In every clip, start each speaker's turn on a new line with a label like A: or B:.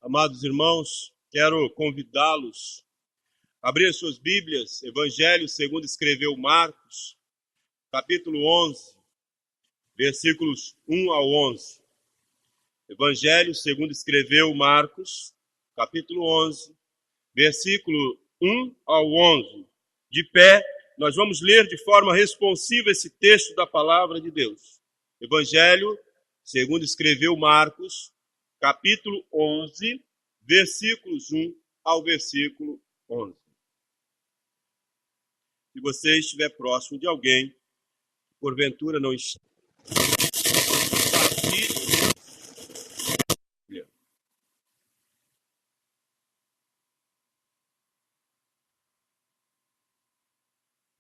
A: Amados irmãos, quero convidá-los a abrir suas Bíblias, Evangelho segundo escreveu Marcos, capítulo 11, versículos 1 ao 11. Evangelho segundo escreveu Marcos, capítulo 11, versículo 1 ao 11. De pé, nós vamos ler de forma responsiva esse texto da palavra de Deus. Evangelho segundo escreveu Marcos, capítulo 11, versículos 1 ao versículo 11. Se você estiver próximo de alguém, porventura não está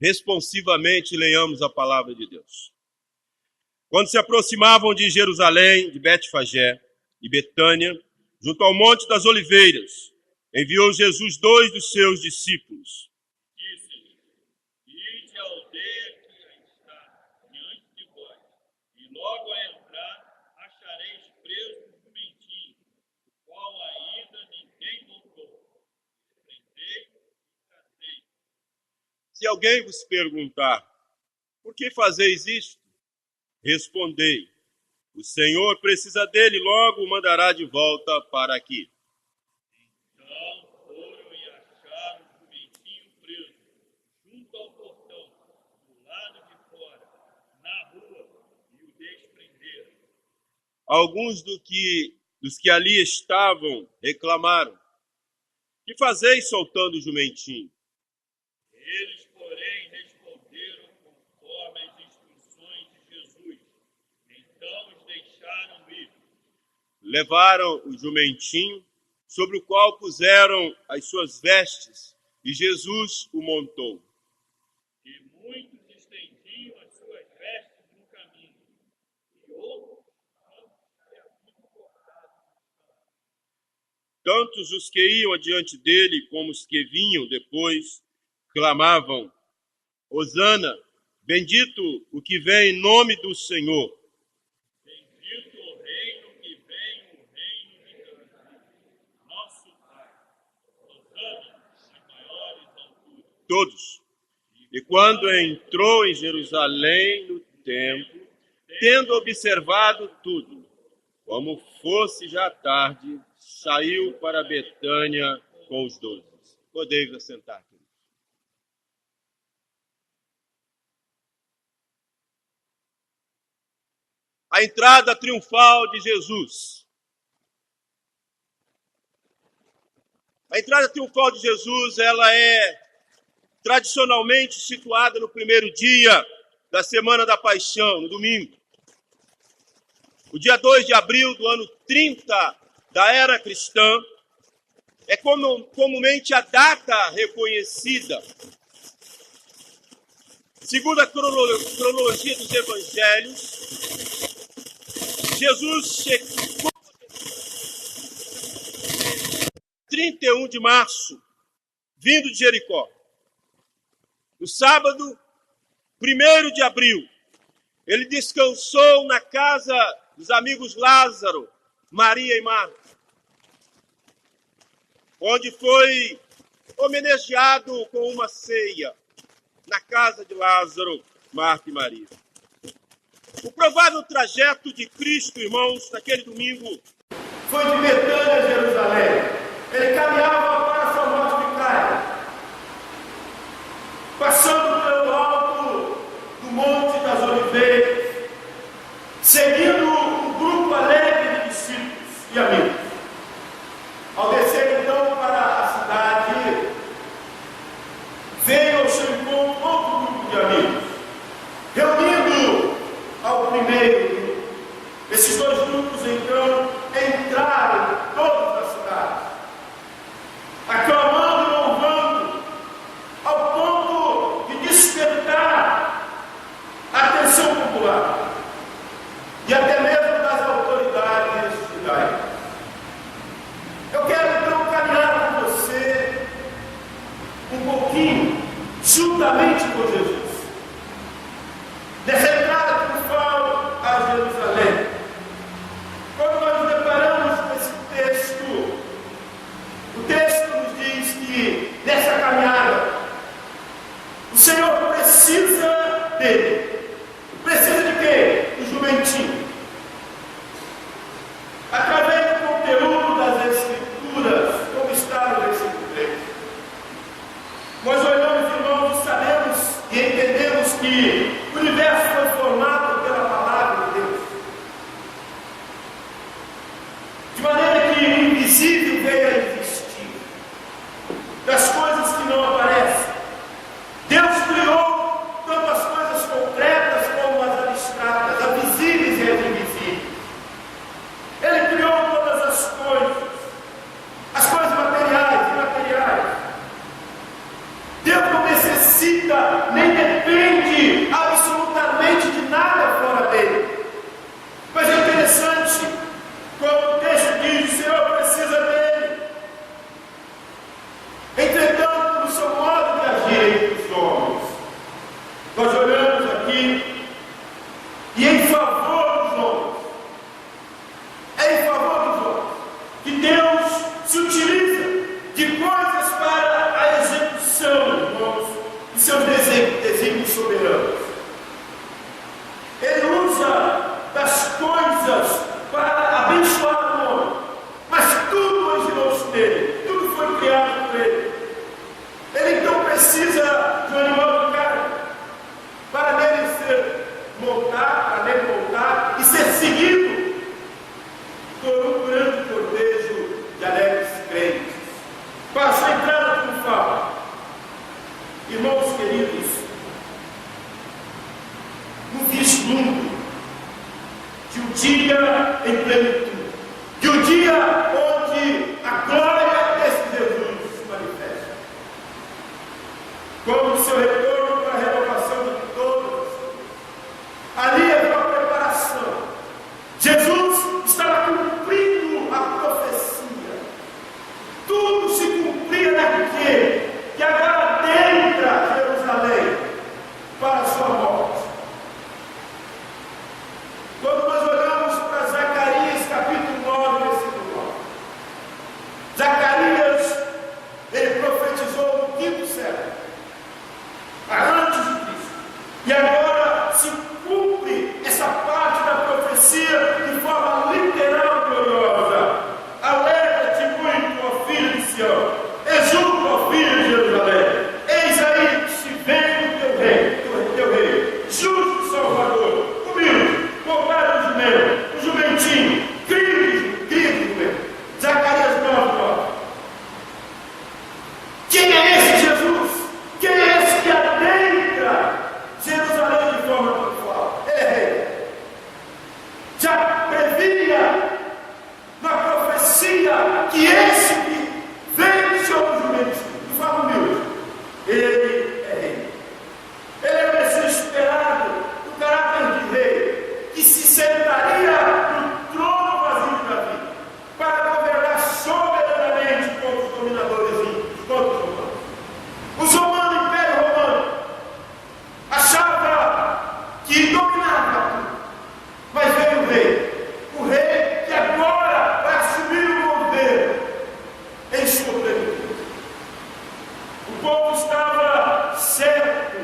A: responsivamente leiamos a palavra de Deus. Quando se aproximavam de Jerusalém, de Betfagé e Betânia, junto ao Monte das Oliveiras, enviou Jesus 2 dos seus discípulos.
B: Disse-lhes: ide à aldeia que está diante de vós, e logo a entrar achareis preso um jumentinho, o qual ainda ninguém montou. Prendei e trazei.
A: Se alguém vos perguntar, por que fazeis isto? Respondei, o Senhor precisa dele, logo o mandará de volta para aqui.
B: Então foram e acharam o jumentinho preso, junto ao portão, do lado de fora, na rua, e o desprenderam.
A: Alguns dos que ali estavam reclamaram, que fazeis soltando o jumentinho?
B: Eles, porém, responderam conforme as instruções de Jesus. Então os deixaram ir.
A: Levaram o jumentinho, sobre o qual puseram as suas vestes, e Jesus o montou.
B: E muitos estendiam as suas vestes no caminho, e outros muito cortados.
A: Tantos os que iam adiante dele, como os que vinham depois, clamavam, Hosana, bendito o que vem em nome do Senhor.
B: Bendito o reino que vem, o reino de Deus, nosso Pai. Hosana nas maiores alturas.
A: Todos. E quando entrou em Jerusalém no templo, tendo observado tudo, como fosse já tarde, saiu para Betânia com os 12. Podeis assentar, queridos. A entrada triunfal de Jesus. A entrada triunfal de Jesus, ela é tradicionalmente situada no primeiro dia da Semana da Paixão, no domingo. O dia 2 de abril do ano 30 da era cristã é comumente a data reconhecida. Segundo a cronologia dos evangelhos, Jesus chegou 31 de março, vindo de Jericó. No sábado, 1º de abril, ele descansou na casa dos amigos Lázaro, Maria e Marta, onde foi homenageado com uma ceia na casa de Lázaro, Marta e Maria. O provável trajeto de Cristo, irmãos, naquele domingo,
C: foi de Betânia a Jerusalém. Ele caminhava para São Monte de Caio, passando pelo alto do Monte das Oliveiras, seguindo um grupo alegre de discípulos e amigos. Ao descer então para a cidade, veio ao seu encontro outro grupo de amigos, reunindo ao primeiro grupo. Esses dois grupos então entraram todos na cidade, aclamando e louvando, ao ponto de despertar a atenção popular e até mesmo das autoridades judaicas. Eu quero então caminhar com você um pouquinho, juntamente com Jesus, nessa entrada triunfal a Jerusalém. Quando nós nos deparamos com esse texto voltar, para nele voltar e ser seguido por um grande cortejo de alegres crentes. Para a sua entrada triunfal. Irmãos queridos, no vislumbre de um dia em plenitude, de um dia onde a glória desse Jesus se manifesta, como o seu retorno para a renovação de todas, ali é uma preparação. Jesus estava cumprindo a profecia, tudo se cumpria naquele que agora adentra Jerusalém para a sua morte. Quando nós olhamos para Zacarias capítulo 9, versículo 9, Zacarias, ele profetizou no quinto século, antes de Cristo, e agora se cumpre essa parte da profecia de forma literal e gloriosa. Alegra-te muito, ó filho de Sião, exulta, ó filho de Jerusalém, eis aí se vem o teu rei, justo Salvador, humilde, poupado do jumento, o jumentinho, cria jumento. Zacarias 9. Quem é esse Jesus? Quem é esse que adentra Jerusalém de forma triunfal? Ele é rei. Já previa na profecia que esse que vem sobre o jumentinho, de forma humilde, ele é rei. Ele é o Messias esperado, o caráter de rei, que se sentaria no trono vazio de Davi, para governar soberanamente contra os dominadores, contra os romanos. Os romanos, o Império Romano, achava que dominava tudo, mas veio o rei que agora vai assumir o governo em sua plenitude. O povo estava certo,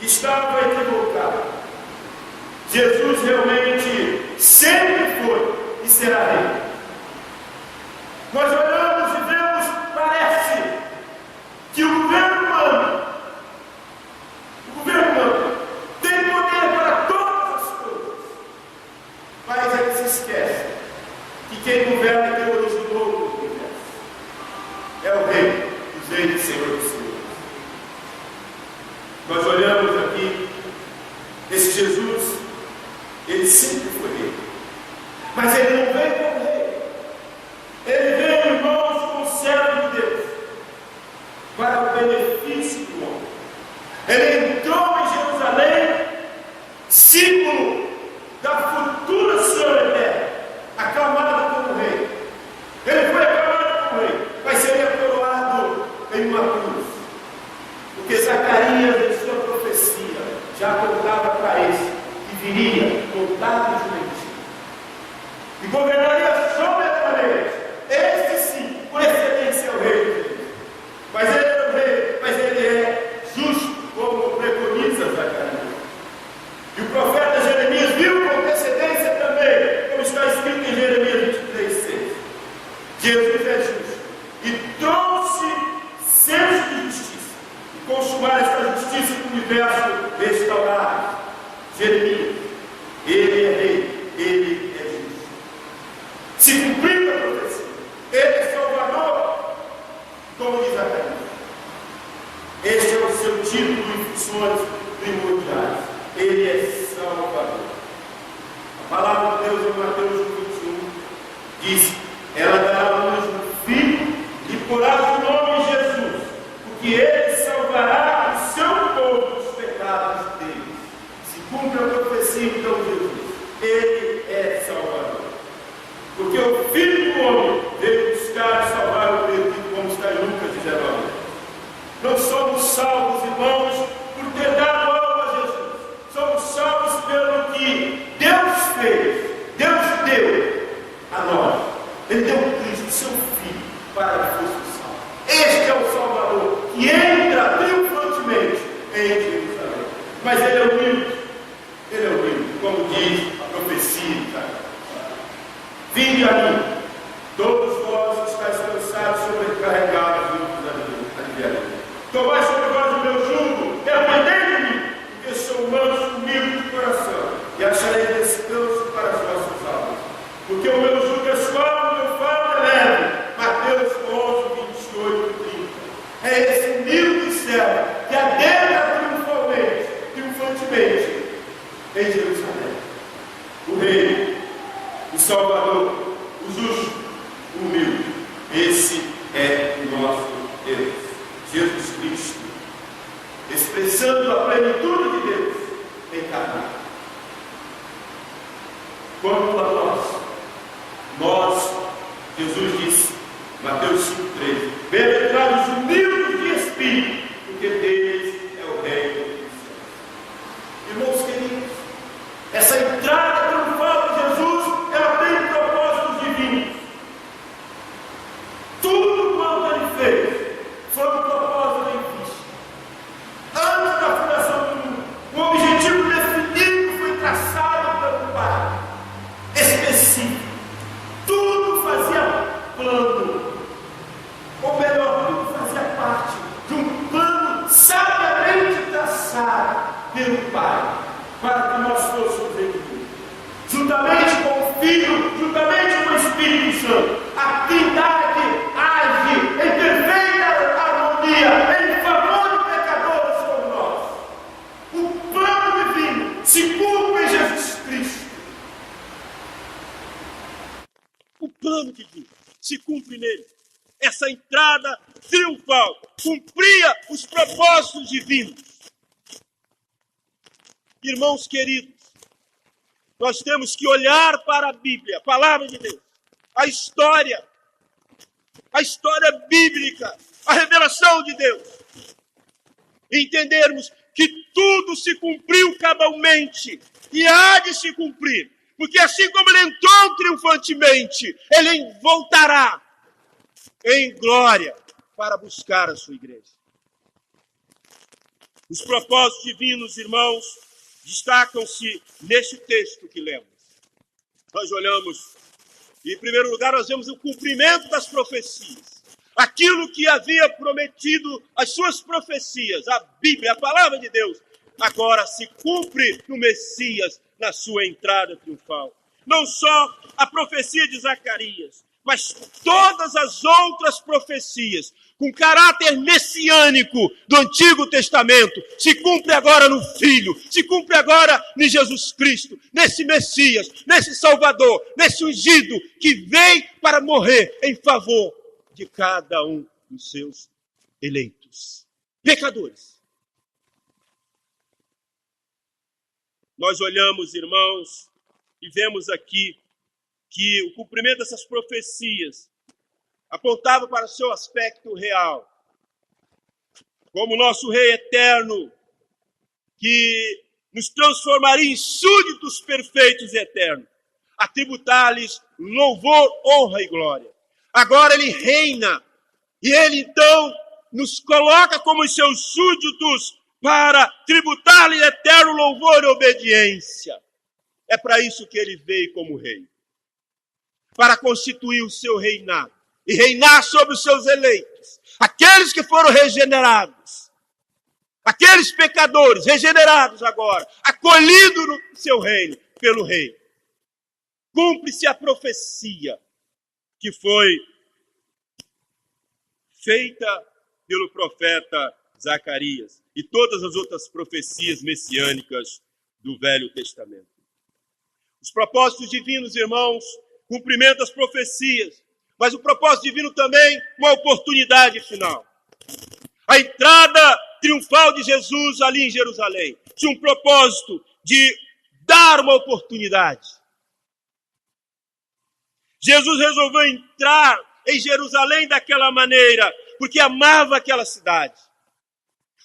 C: estava equivocado. Jesus realmente sempre foi e será rei. Nós olhamos e vemos, parece que o governo humano tem poder para todas as coisas, mas ele se esquece que quem governa é quem originou o universo, é o rei dos reis e senhor dos senhores. Nós olhamos aqui, esse Jesus, ele sempre foi rei, mas ele não veio como rei, ele veio, irmãos, como servo de Deus, para o benefício do homem. Ele entrou em Jerusalém, símbolo da futura Senhora eterna, aclamado como rei. Ele foi aclamado como rei, mas seria coroado em uma cruz, porque Zacarias, em sua profecia, já apontava para esse que viria montado de jumentinho e governaria soberanamente. Este sim, por excelência, é o rei de Deus. Mas ele é o rei, mas ele é justo, como preconiza Zacarias. E o profeta Jeremias viu com antecedência também, como está escrito em Jeremias 23:6. Jesus é justo e trouxe senso de justiça e consumar esta justiça no universo restaurado. Jeremias, ele é rei, ele é justo. Se cumprindo a profecia, ele é Salvador, como diz Zacarias. Este é o seu título e funções primordiais. Ele é Salvador. A palavra de Deus em Mateus 21 diz: ela dará a luz no Filho e porá o nome Jesus, porque ele salvará o seu povo dos pecados deles. Se cumpre a profecia, então, Jesus, ele é Salvador. Porque o Filho do Homem veio buscar e salvar o perdido, como está em Lucas 19. Não somos salvos, irmãos, por ter dado algo a Jesus. Somos salvos pelo que Deus fez. Deus deu a nós. Ele deu Cristo, seu Filho, para que fosse salvo. Este é o Salvador que entra triunfantemente em Jerusalém. Mas ele é humilde. Ele é humilde, como diz a profecia. Vinde a mim, todos vós que estáis cansados, sobrecarregados e aliviados. Tomai sobre vós o meu jugo e aprendei de mim, porque sou manso, humilde de coração. acharei descanso para as vossas almas. Porque o meu jugo é suave, o meu fardo é leve. Mateus 11, 28, 30. É esse humilde servo que adentra triunfantemente em Jerusalém. O Rei, o Salvador, o justo, o humilde. Esse é o nosso Deus, Jesus Cristo, expressando a plenitude de Deus encarnado. Quanto a nós, Jesus disse, Mateus 5,13: bem-aventurados os humildes de espírito, porque deles é o reino dos céus. Irmãos queridos, essa entrada triunfal de Jesus, ela tem propósitos divinos. Tudo quanto ele fez foi um propósito em vista. Antes da fundação do mundo, um objetivo definido foi traçado pelo Pai, específico. Tudo fazia plano, ou melhor, tudo fazia parte de um plano sabiamente traçado pelo Pai, para que nós fôssemos redimidos. Juntamente com o Filho, juntamente com o Espírito Santo, a Trindade age em perfeita harmonia em favor de pecadores como nós. O plano divino se cumpre em Jesus Cristo.
A: O plano divino se cumpre nele. Essa entrada triunfal cumpria os propósitos divinos. Irmãos queridos, nós temos que olhar para a Bíblia, a palavra de Deus, a história bíblica, a revelação de Deus, e entendermos que tudo se cumpriu cabalmente e há de se cumprir, porque assim como ele entrou triunfantemente, ele voltará em glória para buscar a sua igreja. Os propósitos divinos, irmãos, destacam-se neste texto que lemos. Nós olhamos, e em primeiro lugar, nós vemos o cumprimento das profecias. Aquilo que havia prometido, as suas profecias, a Bíblia, a palavra de Deus, agora se cumpre no Messias, na sua entrada triunfal. Não só a profecia de Zacarias, mas todas as outras profecias com caráter messiânico do Antigo Testamento se cumpre agora no Filho, se cumpre agora em Jesus Cristo, nesse Messias, nesse Salvador, nesse ungido que veio para morrer em favor de cada um dos seus eleitos, pecadores. Nós olhamos, irmãos, e vemos aqui que o cumprimento dessas profecias apontava para o seu aspecto real, como nosso Rei eterno, que nos transformaria em súditos perfeitos e eternos, a tributar-lhes louvor, honra e glória. Agora ele reina, e ele então nos coloca como os seus súditos para tributar-lhe eterno louvor e obediência. É para isso que ele veio como rei, para constituir o seu reinado e reinar sobre os seus eleitos, aqueles que foram regenerados, aqueles pecadores regenerados agora, acolhidos no seu reino pelo rei. Cumpre-se a profecia que foi feita pelo profeta Zacarias e todas as outras profecias messiânicas do Velho Testamento. Os propósitos divinos, irmãos, cumprimento das profecias, mas o propósito divino também, uma oportunidade final. A entrada triunfal de Jesus ali em Jerusalém tinha um propósito de dar uma oportunidade. Jesus resolveu entrar em Jerusalém daquela maneira, porque amava aquela cidade,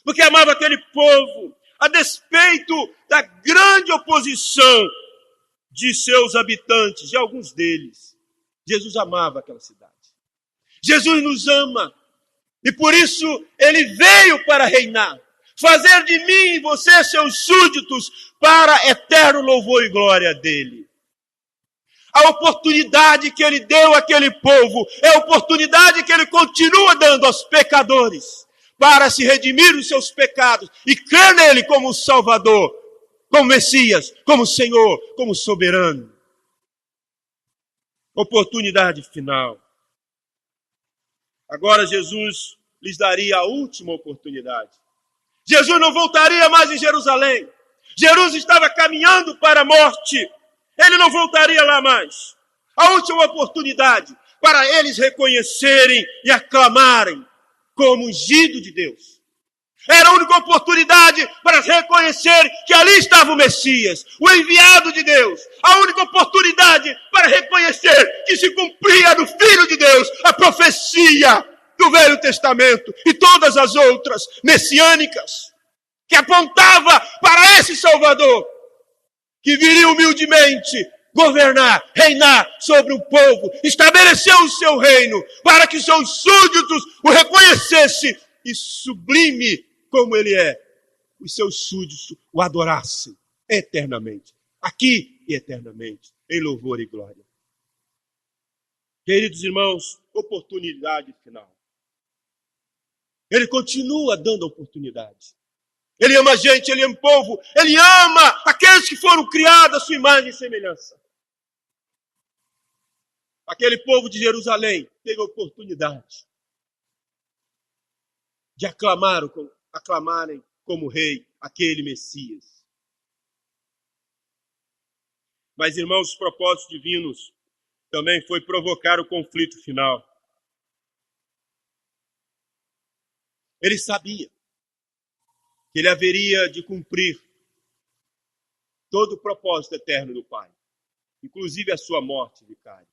A: porque amava aquele povo, a despeito da grande oposição de seus habitantes, de alguns deles. Jesus amava aquela cidade. Jesus nos ama, e por isso ele veio para reinar, fazer de mim e você seus súditos para eterno louvor e glória dele. A oportunidade que ele deu àquele povo é a oportunidade que ele continua dando aos pecadores para se redimir dos seus pecados e crer nele como Salvador como Messias, como Senhor, como soberano. Oportunidade final. Agora Jesus lhes daria a última oportunidade. Jesus não voltaria mais em Jerusalém. Jesus estava caminhando para a morte. Ele não voltaria lá mais. A última oportunidade para eles reconhecerem e aclamarem como ungido de Deus. Era a única oportunidade para reconhecer que ali estava o Messias, o enviado de Deus. A única oportunidade para reconhecer que se cumpria do Filho de Deus a profecia do Velho Testamento e todas as outras messiânicas, que apontava para esse Salvador, que viria humildemente governar, reinar sobre o povo, estabelecer o seu reino, para que seus súditos o reconhecessem e sublime como ele é, os seus súditos o adorassem eternamente, aqui e eternamente, em louvor e glória. Queridos irmãos, oportunidade final. Ele continua dando oportunidade. Ele ama a gente, ele ama o povo, ele ama aqueles que foram criados à sua imagem e semelhança. Aquele povo de Jerusalém teve a oportunidade de aclamarem como rei aquele Messias. Mas, irmãos, os propósitos divinos também foi provocar o conflito final. Ele sabia que ele haveria de cumprir todo o propósito eterno do Pai, inclusive a sua morte vicária.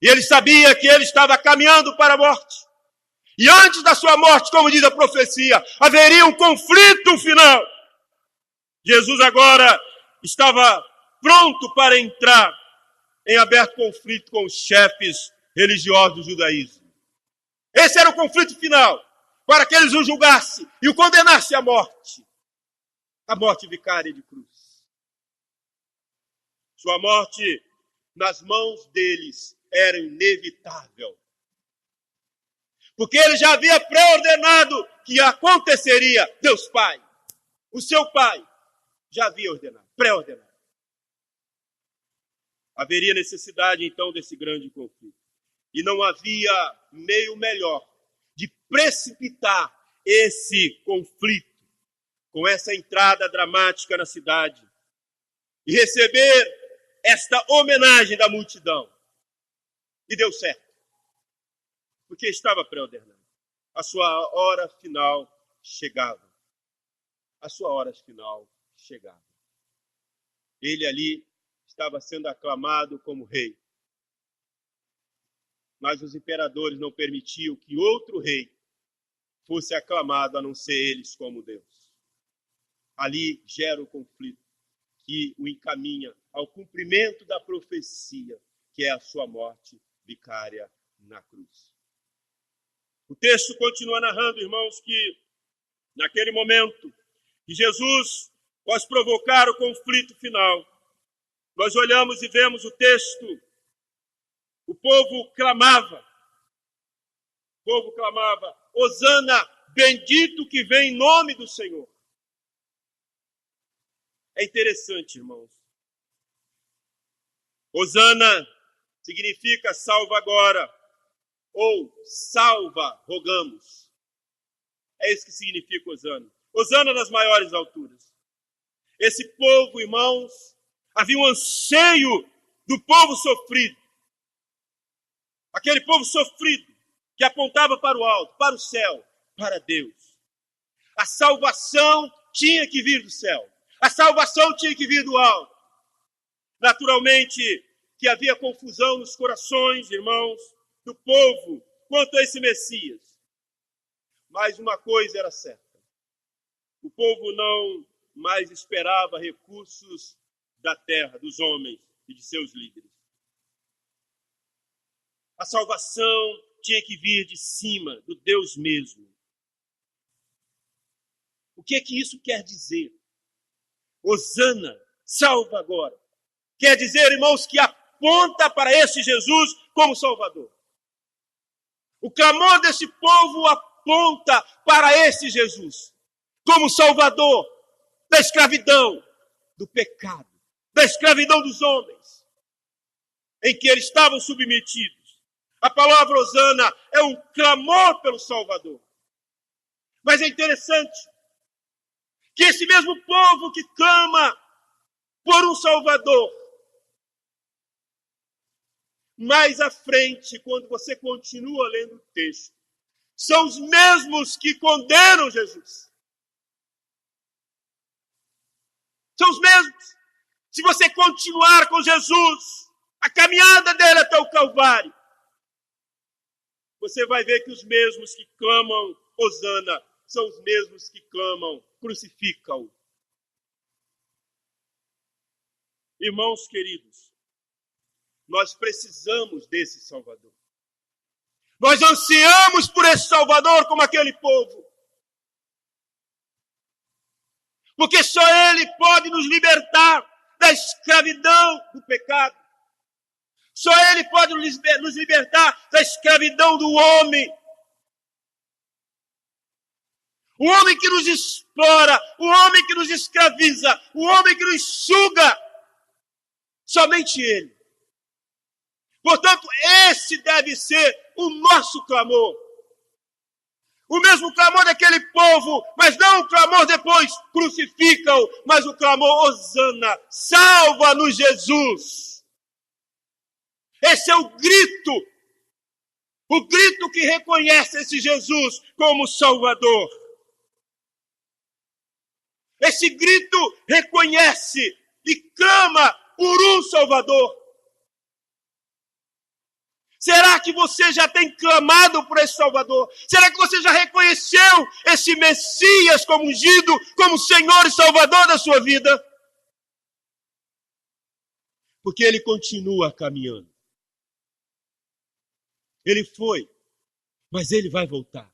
A: E ele sabia que ele estava caminhando para a morte. E antes da sua morte, como diz a profecia, haveria um conflito final. Jesus agora estava pronto para entrar em aberto conflito com os chefes religiosos do judaísmo. Esse era o conflito final, para que eles o julgassem e o condenassem à morte. A morte vicária de cruz. Sua morte nas mãos deles era inevitável. Porque ele já havia pré-ordenado que aconteceria. Deus Pai, o seu Pai, já havia ordenado, pré-ordenado. Haveria necessidade, então, desse grande conflito. E não havia meio melhor de precipitar esse conflito com essa entrada dramática na cidade e receber esta homenagem da multidão. E deu certo. Porque estava pré-ordenado. A sua hora final chegava. A sua hora final chegava. Ele ali estava sendo aclamado como rei. Mas os imperadores não permitiam que outro rei fosse aclamado a não ser eles como Deus. Ali gera o conflito que o encaminha ao cumprimento da profecia, que é a sua morte vicária na cruz. O texto continua narrando, irmãos, que naquele momento que Jesus, após provocar o conflito final, nós olhamos e vemos o texto, o povo clamava, Hosana, bendito que vem em nome do Senhor. É interessante, irmãos. Hosana significa salva agora, ou salva, rogamos. É isso que significa Hosana. Hosana nas maiores alturas. Esse povo, irmãos, havia um anseio do povo sofrido. Aquele povo sofrido que apontava para o alto, para o céu, para Deus. A salvação tinha que vir do céu. A salvação tinha que vir do alto. Naturalmente que havia confusão nos corações, irmãos, do povo quanto a esse Messias. Mas uma coisa era certa. O povo não mais esperava recursos da terra, dos homens e de seus líderes. A salvação tinha que vir de cima, do Deus mesmo. O que é que isso quer dizer? Hosana, salva agora. Quer dizer, irmãos, que aponta para esse Jesus como Salvador. O clamor desse povo aponta para esse Jesus como Salvador da escravidão, do pecado, da escravidão dos homens, em que eles estavam submetidos. A palavra Hosana é um clamor pelo Salvador. Mas é interessante que esse mesmo povo que clama por um Salvador, mais à frente, quando você continua lendo o texto, são os mesmos que condenam Jesus. São os mesmos. Se você continuar com Jesus, a caminhada dele até o Calvário, você vai ver que os mesmos que clamam Hosana são os mesmos que clamam crucifica-o. Irmãos queridos, nós precisamos desse Salvador. Nós ansiamos por esse Salvador como aquele povo. Porque só Ele pode nos libertar da escravidão do pecado. Só Ele pode nos libertar da escravidão do homem. O homem que nos explora, o homem que nos escraviza, o homem que nos suga. Somente Ele. Portanto, esse deve ser o nosso clamor. O mesmo clamor daquele povo, mas não o clamor depois, crucifica-o, mas o clamor, Hosana, salva-nos Jesus. Esse é o grito que reconhece esse Jesus como Salvador. Esse grito reconhece e clama por um Salvador. Será que você já tem clamado por esse Salvador? Será que você já reconheceu esse Messias como ungido, como Senhor e Salvador da sua vida? Porque Ele continua caminhando. Ele foi, mas Ele vai voltar.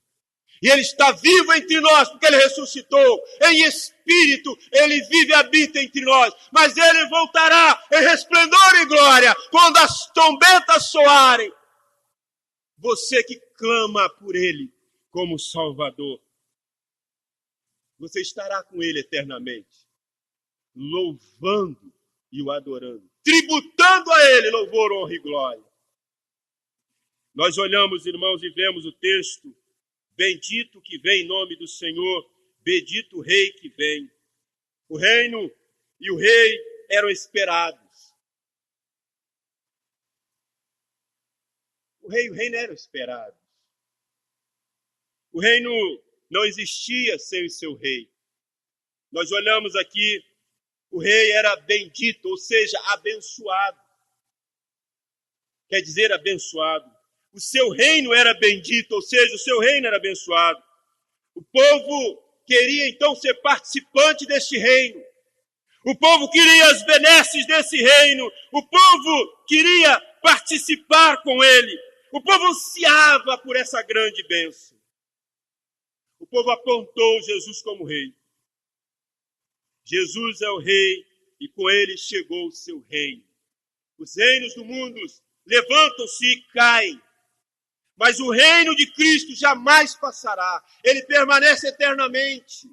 A: E Ele está vivo entre nós, porque Ele ressuscitou. Em espírito, Ele vive e habita entre nós. Mas Ele voltará em resplendor e glória, quando as trombetas soarem. Você que clama por Ele como Salvador, você estará com Ele eternamente, louvando e o adorando, tributando a Ele louvor, honra e glória. Nós olhamos, irmãos, e vemos o texto: bendito que vem em nome do Senhor, bendito o Rei que vem. O reino e o rei eram esperados. O rei e o reino eram esperados. O reino não existia sem o seu rei. Nós olhamos aqui, o rei era bendito, ou seja, abençoado. Quer dizer, abençoado. O seu reino era bendito, ou seja, o seu reino era abençoado. O povo queria então ser participante deste reino. O povo queria as benesses desse reino. O povo queria participar com ele. O povo ansiava por essa grande bênção. O povo apontou Jesus como rei. Jesus é o rei e com ele chegou o seu reino. Os reinos do mundo levantam-se e caem. Mas o reino de Cristo jamais passará. Ele permanece eternamente.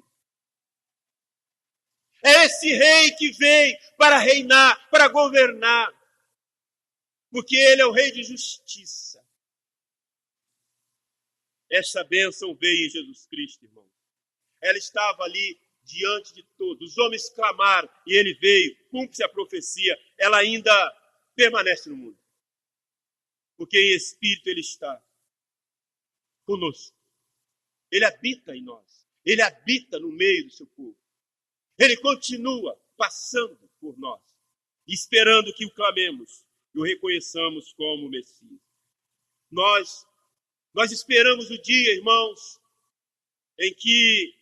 A: É esse rei que vem para reinar, para governar. Porque ele é o rei de justiça. Essa bênção veio em Jesus Cristo, irmão. Ela estava ali diante de todos. Os homens clamaram e ele veio, cumpre-se a profecia. Ela ainda permanece no mundo. Porque em espírito ele está conosco. Ele habita em nós. Ele habita no meio do seu povo. Ele continua passando por nós, esperando que o clamemos e o reconheçamos como Messias. Nós esperamos o dia, irmãos, em que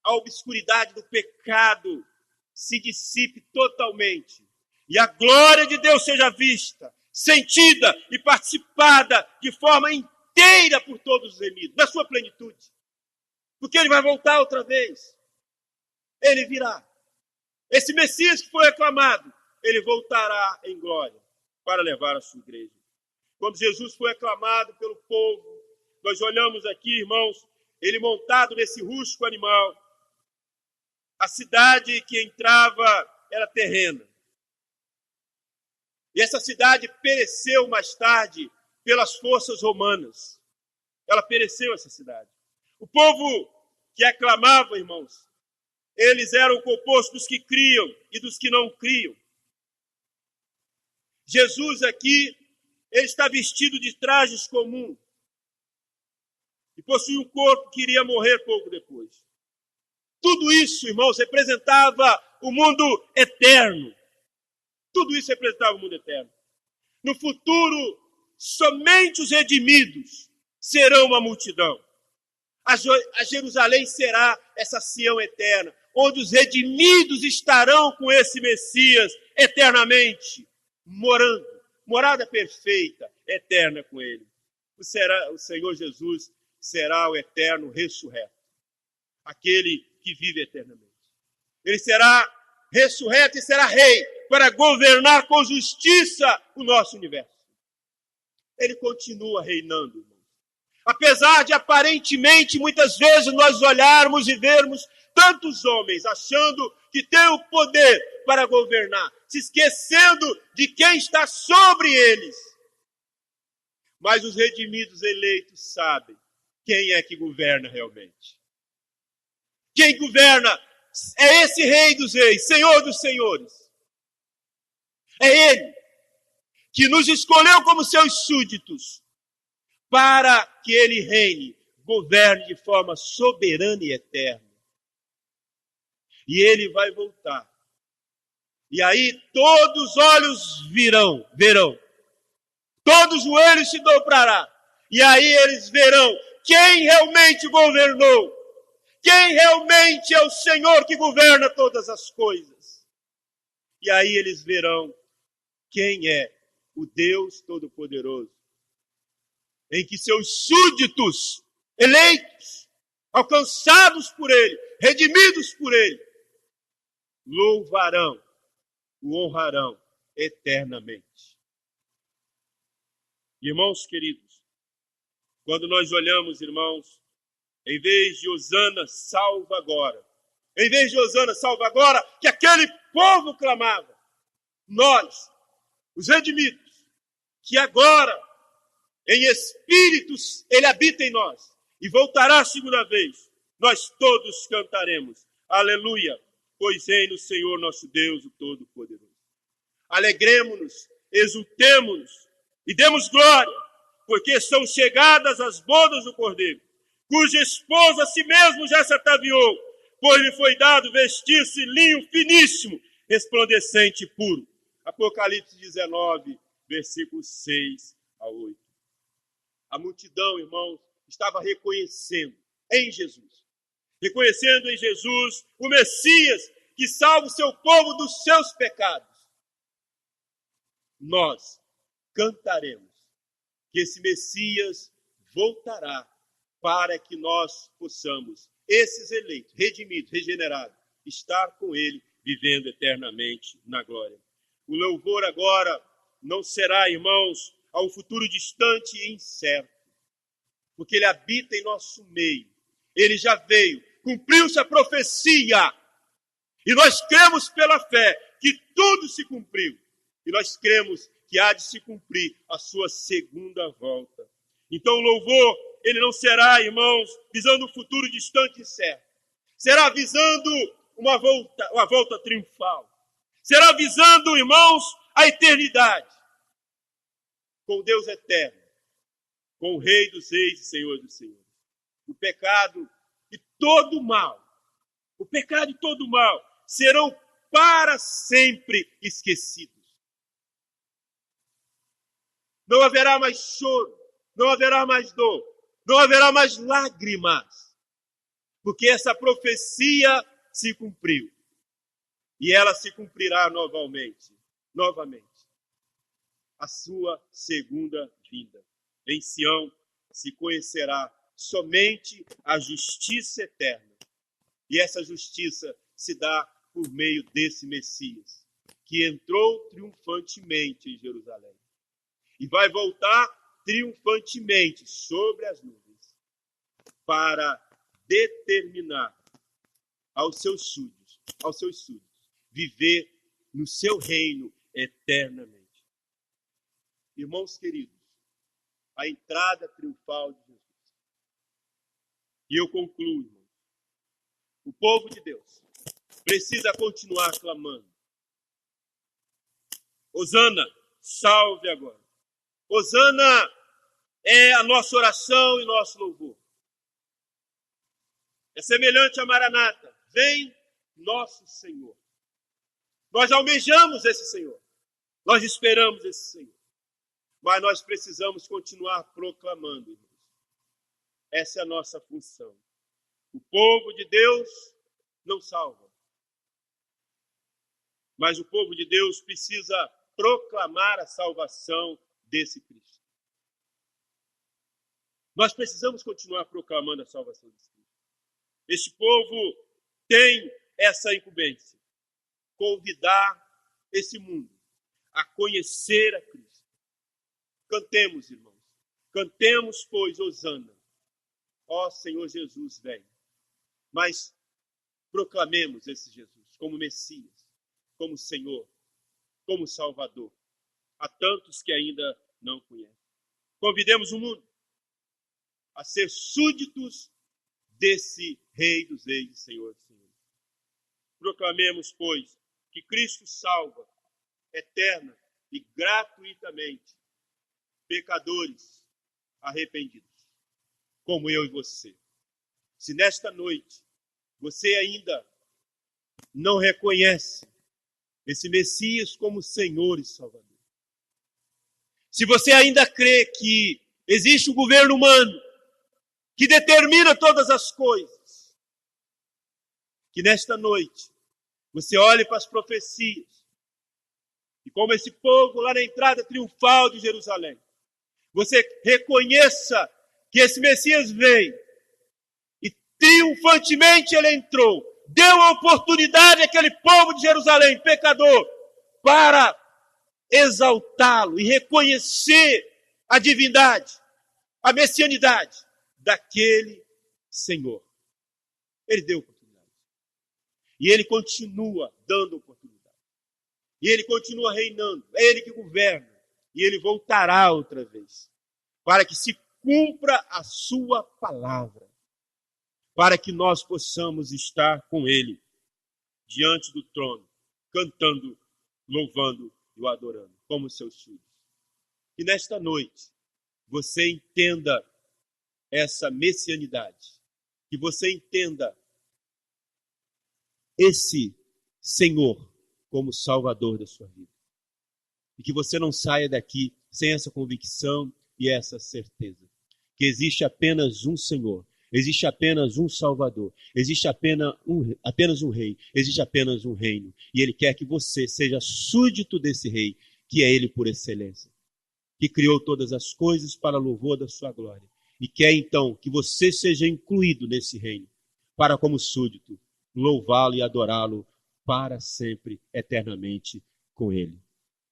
A: a obscuridade do pecado se dissipe totalmente e a glória de Deus seja vista, sentida e participada de forma inteira por todos os remidos, na sua plenitude. Porque ele vai voltar outra vez. Ele virá. Esse Messias que foi aclamado, ele voltará em glória para levar a sua igreja. Quando Jesus foi aclamado pelo povo, nós olhamos aqui, irmãos, ele montado nesse rústico animal. A cidade que entrava era terrena. E essa cidade pereceu mais tarde pelas forças romanas. Ela pereceu, essa cidade. O povo que aclamava, irmãos, eles eram compostos dos que criam e dos que não criam. Jesus aqui, ele está vestido de trajes comuns e possui um corpo que iria morrer pouco depois. Tudo isso, irmãos, representava o mundo eterno. Tudo isso representava o mundo eterno. No futuro, somente os redimidos serão uma multidão. A Jerusalém será essa Sião eterna, onde os redimidos estarão com esse Messias eternamente, morando. Morada perfeita, eterna com ele. O Senhor Jesus será o eterno ressurreto, aquele que vive eternamente. Ele será ressurreto e será rei para governar com justiça o nosso universo. Ele continua reinando, irmão. Apesar de aparentemente muitas vezes nós olharmos e vermos tantos homens achando que têm o poder para governar, se esquecendo de quem está sobre eles. Mas os redimidos eleitos sabem quem é que governa realmente. Quem governa é esse Rei dos Reis, Senhor dos Senhores. É Ele que nos escolheu como seus súditos para que Ele reine, governe de forma soberana e eterna. E Ele vai voltar. E aí todos os olhos verão. Todos os joelhos se dobrará. E aí eles verão quem realmente governou. Quem realmente é o Senhor que governa todas as coisas. E aí eles verão quem é o Deus Todo-Poderoso, em que seus súditos, eleitos, alcançados por Ele, redimidos por Ele, louvarão, o honrarão eternamente. Irmãos queridos, quando nós olhamos, irmãos, em vez de Hosana, salva agora, em vez de Hosana, salva agora, que aquele povo clamava, nós, os redimidos, que agora, em espíritos, Ele habita em nós, e voltará a segunda vez, nós todos cantaremos, aleluia, pois reina o Senhor nosso Deus, o Todo-Poderoso. Alegremo-nos, exultemo-nos, e demos glória, porque são chegadas as bodas do Cordeiro, cuja esposa a si mesmo já se ataviou, pois lhe foi dado vestir-se linho finíssimo, resplandecente e puro. Apocalipse 19, versículos 6 a 8. A multidão, irmãos, estava reconhecendo em Jesus o Messias que salva o seu povo dos seus pecados. Nós cantaremos que esse Messias voltará para que nós possamos, esses eleitos, redimidos, regenerados, estar com Ele, vivendo eternamente na glória. O louvor agora não será, irmãos, a um futuro distante e incerto, porque Ele habita em nosso meio. Ele já veio, cumpriu-se a profecia, e nós cremos pela fé que tudo se cumpriu, e nós cremos que há de se cumprir a sua segunda volta. Então o louvor, ele não será, irmãos, visando um futuro distante e certo. Será visando uma volta triunfal. Será visando, irmãos, a eternidade. Com Deus eterno. Com o Rei dos Reis e Senhor dos Senhores. O pecado e todo o mal serão para sempre esquecidos. Não haverá mais choro, não haverá mais dor, não haverá mais lágrimas, porque essa profecia se cumpriu. E ela se cumprirá novamente. A sua segunda vinda. Em Sião se conhecerá somente a justiça eterna. E essa justiça se dá por meio desse Messias, que entrou triunfantemente em Jerusalém. E vai voltar triunfantemente sobre as nuvens para determinar aos seus súditos viver no seu reino eternamente. Irmãos queridos, a entrada triunfal de Jesus. E eu concluo, irmãos. O povo de Deus precisa continuar clamando. Hosana, salve agora. Hosana é a nossa oração e nosso louvor. É semelhante a Maranata. Vem nosso Senhor. Nós almejamos esse Senhor. Nós esperamos esse Senhor. Mas nós precisamos continuar proclamando, irmãos. Essa é a nossa função. O povo de Deus não salva. Mas o povo de Deus precisa proclamar a salvação desse Cristo. Nós precisamos continuar proclamando a salvação desse Cristo. Este povo tem essa incumbência. Convidar esse mundo a conhecer a Cristo. Cantemos, irmãos. Cantemos, pois, Hosana. Ó Senhor Jesus, vem. Mas proclamemos esse Jesus como Messias, como Senhor, como Salvador. Há tantos que ainda não conhecem. Convidemos o mundo a ser súditos desse Rei dos Reis e Senhor dos Senhores. Proclamemos, pois, que Cristo salva eterna e gratuitamente pecadores arrependidos, como eu e você. Se nesta noite você ainda não reconhece esse Messias como Senhor e Salvador, se você ainda crê que existe um governo humano que determina todas as coisas, que nesta noite você olhe para as profecias e como esse povo lá na entrada triunfal de Jerusalém, você reconheça que esse Messias veio e triunfantemente ele entrou, deu a oportunidade àquele povo de Jerusalém, pecador, para exaltá-lo e reconhecer a divindade, a messianidade daquele Senhor. Ele deu oportunidade. E ele continua dando oportunidade. E ele continua reinando. É ele que governa. E ele voltará outra vez. Para que se cumpra a sua palavra. Para que nós possamos estar com ele. Diante do trono. Cantando, louvando e o adorando. Como seus filhos. E nesta noite, você entenda essa messianidade. Que você entenda esse Senhor como Salvador da sua vida. E que você não saia daqui sem essa convicção e essa certeza. Que existe apenas um Senhor, existe apenas um Salvador, existe apenas um Rei, existe apenas um reino. E Ele quer que você seja súdito desse Rei, que é Ele por excelência. Que criou todas as coisas para louvor da sua glória. E quer então que você seja incluído nesse reino, para como súdito, louvá-lo e adorá-lo para sempre, eternamente com ele.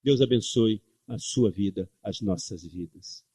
A: Deus abençoe a sua vida, as nossas vidas.